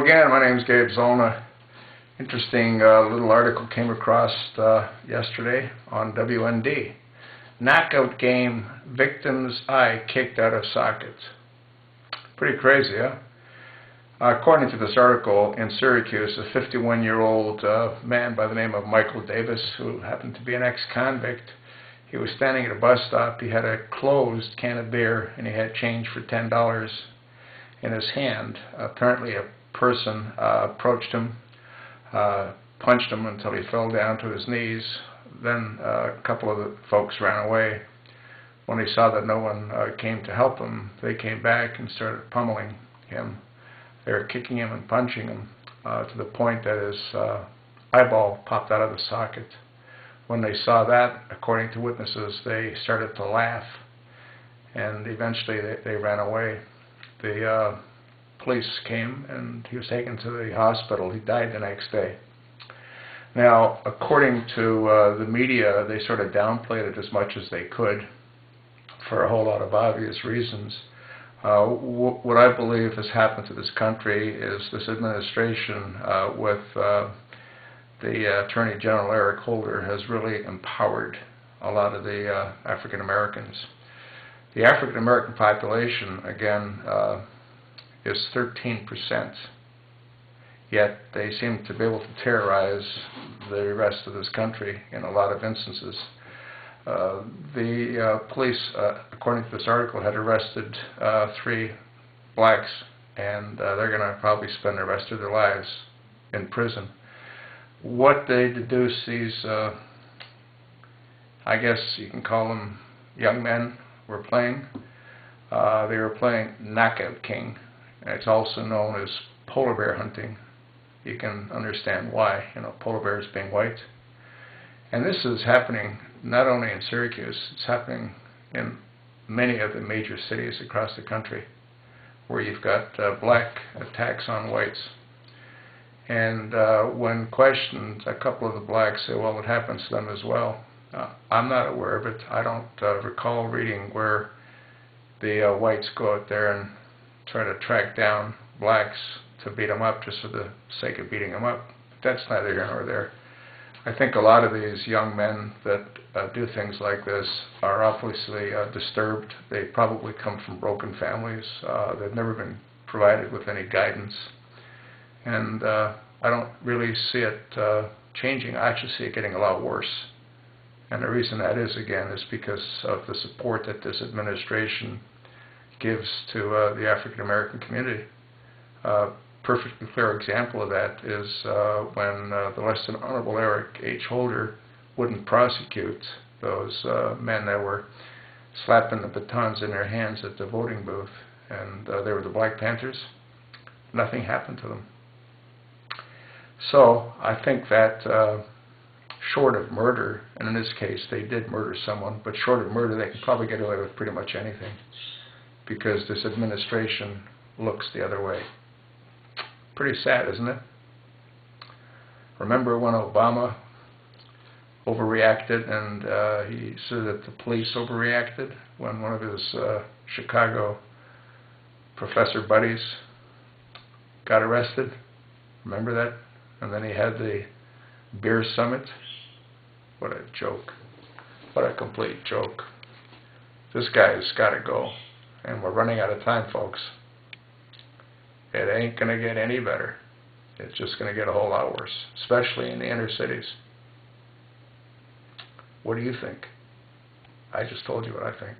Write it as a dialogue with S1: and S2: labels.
S1: Again, my name is Gabe Zolna. Interesting little article came across yesterday on WND. Knockout game, victim's eye kicked out of socket. Pretty crazy, huh? According to this article, in Syracuse, a 51-year-old man by the name of Michael Davis, who happened to be an ex-convict, he was standing at a bus stop. He had a closed can of beer, and he had change for $10 in his hand. Apparently, a person approached him, punched him until he fell down to his knees. Then a couple of the folks ran away. When they saw that no one came to help him, they came back and started pummeling him. They were kicking him and punching him to the point that his eyeball popped out of the socket. When they saw that, according to witnesses, they started to laugh, and eventually they ran away. The police came, and he was taken to the hospital. He died the next day. Now, according to the media, they sort of downplayed it as much as they could for a whole lot of obvious reasons. What I believe has happened to this country is this administration with the Attorney General Eric Holder has really empowered a lot of the African Americans. The African American population, again, is 13%, yet they seem to be able to terrorize the rest of this country in a lot of instances. The police, according to this article, had arrested 3 blacks, and they're going to probably spend the rest of their lives in prison. What they deduce these, I guess you can call them young men, were playing. They were playing Knockout King. It's also known as polar bear hunting. You can understand why, polar bears being white. And this is happening not only in Syracuse, it's happening in many of the major cities across the country where you've got black attacks on whites. And when questioned, a couple of the blacks say, well, it happens to them as well. I'm not aware of it. I don't recall reading where the whites go out there and try to track down blacks to beat them up just for the sake of beating them up. That's neither here nor there. I think a lot of these young men that do things like this are obviously disturbed. They probably come from broken families. They've never been provided with any guidance. And I don't really see it changing. I actually see it getting a lot worse. And the reason that is, again, is because of the support that this administration gives to the African American community. Perfectly clear example of that is when the Less Than Honorable Eric H. Holder wouldn't prosecute those men that were slapping the batons in their hands at the voting booth, and they were the Black Panthers. Nothing happened to them. So I think that short of murder, and in this case they did murder someone, but short of murder they can probably get away with pretty much anything because this administration looks the other way. Pretty sad, isn't it? Remember when Obama overreacted and he said that the police overreacted when one of his Chicago professor buddies got arrested? Remember that? And then he had the beer summit. What a joke. What a complete joke. This guy has got to go. And we're running out of time, folks. It ain't going to get any better. It's just going to get a whole lot worse, especially in the inner cities. What do you think? I just told you what I think.